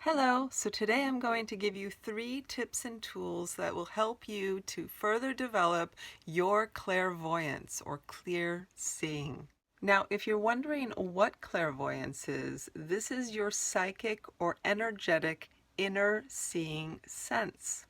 Hello, so today I'm going to give you 3 tips and tools that will help you to further develop your clairvoyance or clear seeing. Now, if you're wondering what clairvoyance is, this is your psychic or energetic inner seeing sense.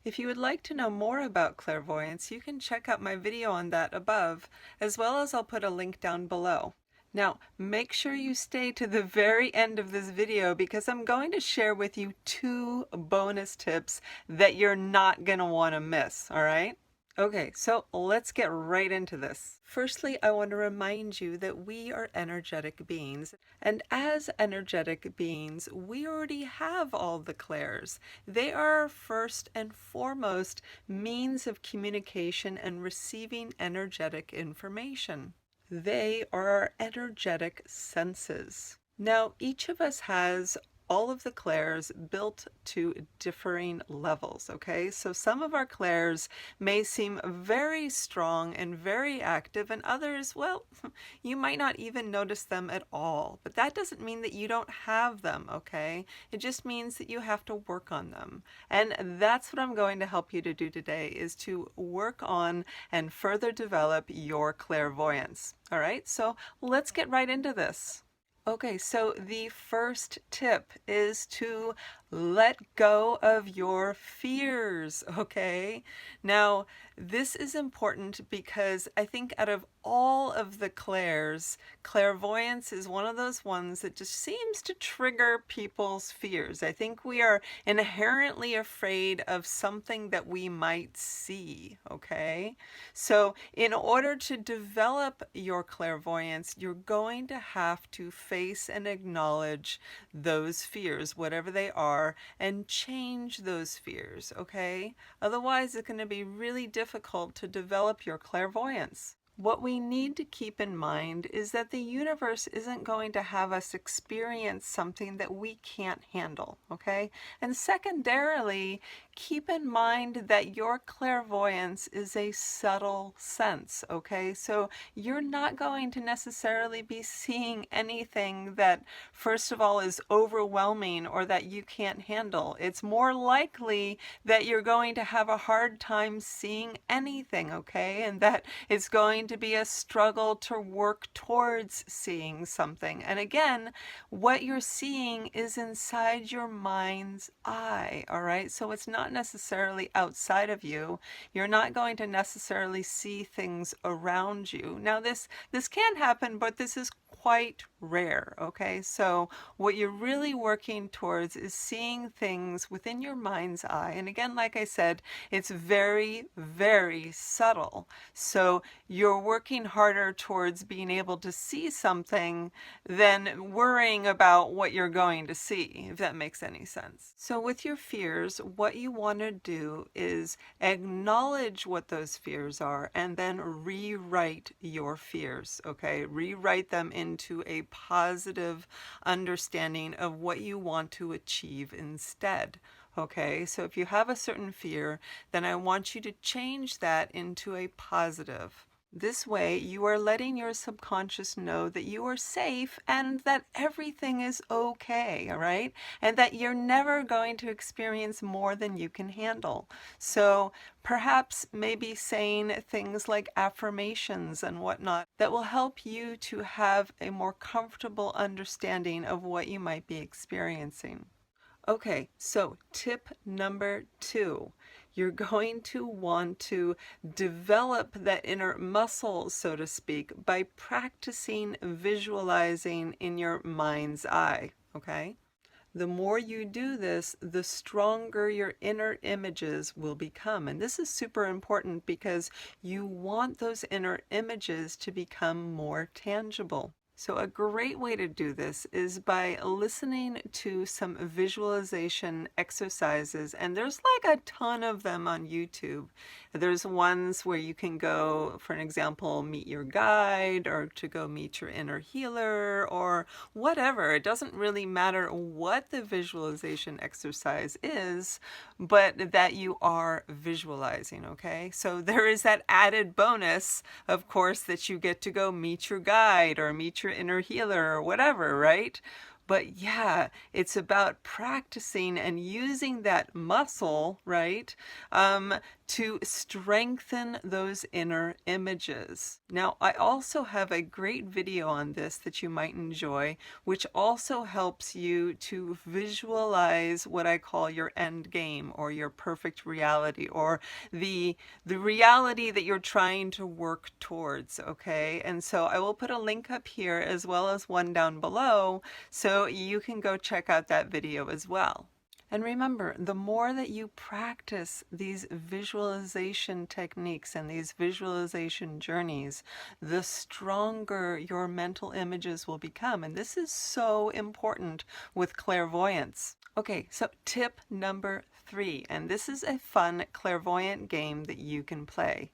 If you would like to know more about clairvoyance, you can check out my video on that above, as well as I'll put a link down below. Now, make sure you stay to the very end of this video because I'm going to share with you 2 bonus tips that you're not going to want to miss, all right? Okay, so let's get right into this. Firstly, I want to remind you that we are energetic beings, and as energetic beings, we already have all the clairs. They are our first and foremost means of communication and receiving energetic information. They are our energetic senses. Now, each of us has all of the clairs built to differing levels, okay? So some of our clairs may seem very strong and very active, and others, well, you might not even notice them at all. But that doesn't mean that you don't have them, okay? It just means that you have to work on them. And that's what I'm going to help you to do today, is to work on and further develop your clairvoyance. All right, so let's get right into this. Okay, so the first tip is to let go of your fears, okay? Now, this is important because I think out of all of the clairs, clairvoyance is one of those ones that just seems to trigger people's fears. I think we are inherently afraid of something that we might see, okay? So in order to develop your clairvoyance, you're going to have to face and acknowledge those fears, whatever they are, and change those fears, okay? Otherwise, it's going to be really difficult to develop your clairvoyance. What we need to keep in mind is that the universe isn't going to have us experience something that we can't handle, okay? And secondarily, keep in mind that your clairvoyance is a subtle sense, okay? So you're not going to necessarily be seeing anything that, first of all, is overwhelming or that you can't handle. It's more likely that you're going to have a hard time seeing anything, okay? And that it's going to be a struggle to work towards seeing something. And again, what you're seeing is inside your mind's eye, all right? So it's not necessarily outside of you. You're not going to necessarily see things around you. Now, this can happen, but this is quite rare, okay? So what you're really working towards is seeing things within your mind's eye. And again, like I said, it's very, very subtle. So you're working harder towards being able to see something than worrying about what you're going to see, if that makes any sense. So with your fears, what you want to do is acknowledge what those fears are and then rewrite your fears, okay? Rewrite them into a positive understanding of what you want to achieve instead. Okay, so if you have a certain fear, then I want you to change that into a positive. This way, you are letting your subconscious know that you are safe and that everything is okay, all right? And that you're never going to experience more than you can handle. So perhaps maybe saying things like affirmations and whatnot that will help you to have a more comfortable understanding of what you might be experiencing. Okay, so tip number 2, you're going to want to develop that inner muscle, so to speak, by practicing visualizing in your mind's eye, okay? The more you do this, the stronger your inner images will become. And this is super important because you want those inner images to become more tangible. So a great way to do this is by listening to some visualization exercises, and there's like a ton of them on YouTube. There's ones where you can go, for an example, meet your guide, or to go meet your inner healer, or whatever. It doesn't really matter what the visualization exercise is, but that you are visualizing, okay? So there is that added bonus, of course, that you get to go meet your guide or meet your inner healer or whatever, right? But yeah, it's about practicing and using that muscle, right, to strengthen those inner images. Now, I also have a great video on this that you might enjoy, which also helps you to visualize what I call your end game, or your perfect reality, or the reality that you're trying to work towards, okay? And so I will put a link up here as well as one down below, so you can go check out that video as well. And remember, the more that you practice these visualization techniques and these visualization journeys, the stronger your mental images will become. And this is so important with clairvoyance. Okay, so tip number 3, and this is a fun clairvoyant game that you can play.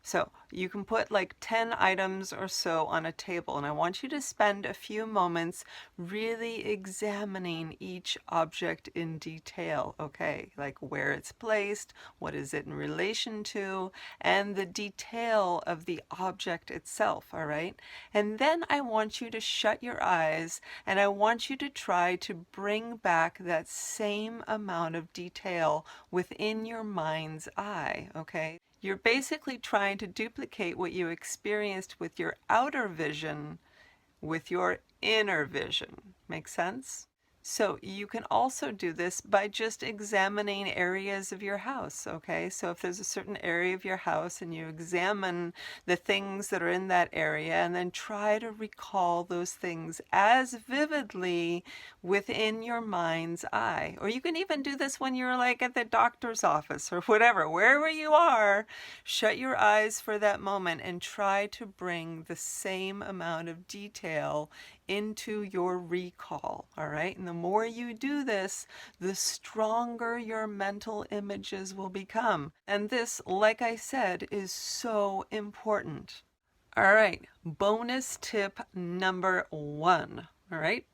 So you can put like 10 items or so on a table, and I want you to spend a few moments really examining each object in detail, okay? Like where it's placed, what is it in relation to, and the detail of the object itself, all right? And then I want you to shut your eyes, and I want you to try to bring back that same amount of detail within your mind's eye, okay? You're basically trying to duplicate what you experienced with your outer vision with your inner vision. Make sense? So you can also do this by just examining areas of your house, okay? So if there's a certain area of your house and you examine the things that are in that area, and then try to recall those things as vividly within your mind's eye. Or you can even do this when you're like at the doctor's office or whatever, wherever you are. Shut your eyes for that moment and try to bring the same amount of detail into your recall, all right? And the more you do this, the stronger your mental images will become. And this, like I said, is so important. All right, bonus tip number 1, all right?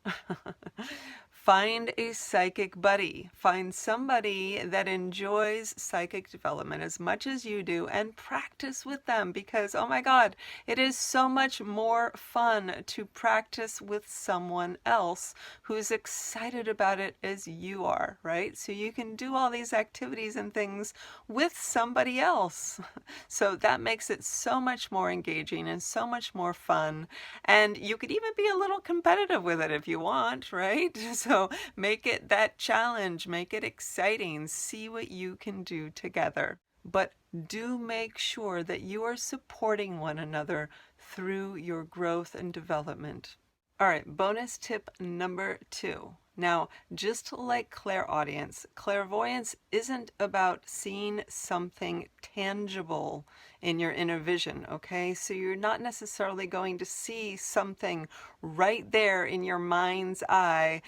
Find a psychic buddy. Find somebody that enjoys psychic development as much as you do, and practice with them, because, oh my God, it is so much more fun to practice with someone else who's excited about it as you are, right? So you can do all these activities and things with somebody else. So that makes it so much more engaging and so much more fun. And you could even be a little competitive with it if you want, right? So make it that challenge, make it exciting, see what you can do together. But do make sure that you are supporting one another through your growth and development. All right, bonus tip number 2. Now, just like clairaudience, clairvoyance isn't about seeing something tangible in your inner vision, okay? So you're not necessarily going to see something right there in your mind's eye,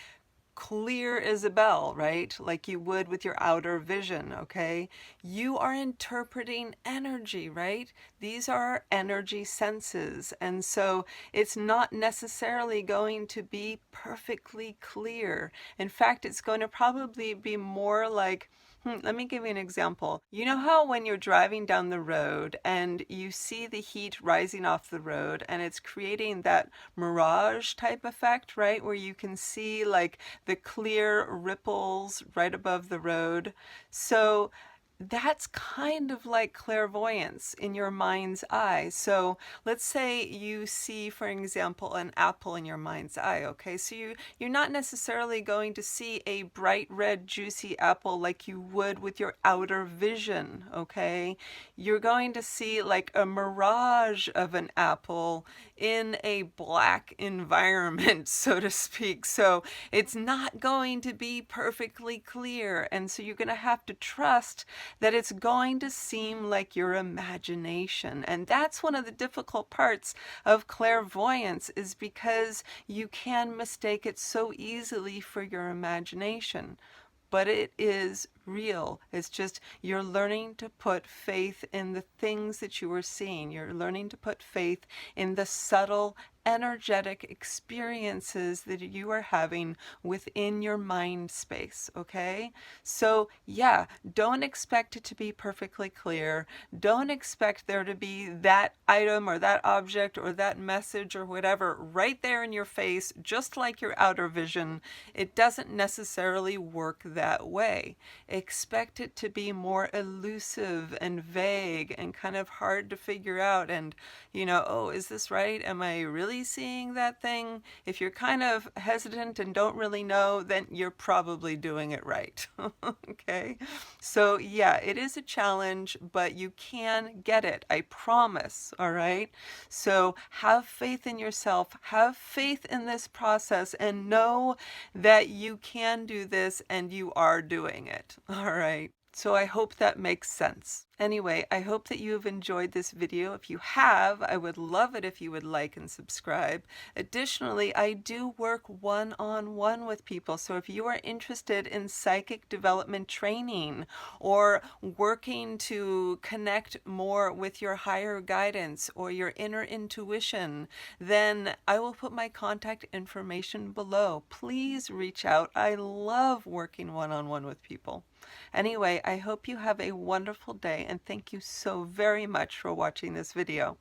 clear as a bell, right? Like you would with your outer vision, okay? You are interpreting energy, right? These are our energy senses. And so it's not necessarily going to be perfectly clear. In fact, it's going to probably be more like, let me give you an example. You know how when you're driving down the road and you see the heat rising off the road and it's creating that mirage type effect, right? Where you can see like the clear ripples right above the road. So that's kind of like clairvoyance in your mind's eye. So let's say you see, for example, an apple in your mind's eye, okay? So you're not necessarily going to see a bright red juicy apple like you would with your outer vision, okay? You're going to see like a mirage of an apple in a black environment, so to speak. So it's not going to be perfectly clear. And so you're going to have to trust that it's going to seem like your imagination. And that's one of the difficult parts of clairvoyance, is because you can mistake it so easily for your imagination. But it is real. It's just you're learning to put faith in the things that you are seeing. You're learning to put faith in the subtle energetic experiences that you are having within your mind space, okay? So yeah, don't expect it to be perfectly clear. Don't expect there to be that item or that object or that message or whatever right there in your face, just like your outer vision. It doesn't necessarily work that way. Expect it to be more elusive and vague and kind of hard to figure out, and oh, is this right? Am I really seeing that thing? If you're kind of hesitant and don't really know, then you're probably doing it right. Okay? So yeah, it is a challenge, but you can get it. I promise. All right? So have faith in yourself. Have faith in this process and know that you can do this and you are doing it. All right? So I hope that makes sense. Anyway, I hope that you have enjoyed this video. If you have, I would love it if you would like and subscribe. Additionally, I do work one-on-one with people. So if you are interested in psychic development training or working to connect more with your higher guidance or your inner intuition, then I will put my contact information below. Please reach out. I love working one-on-one with people. Anyway, I hope you have a wonderful day and thank you so very much for watching this video.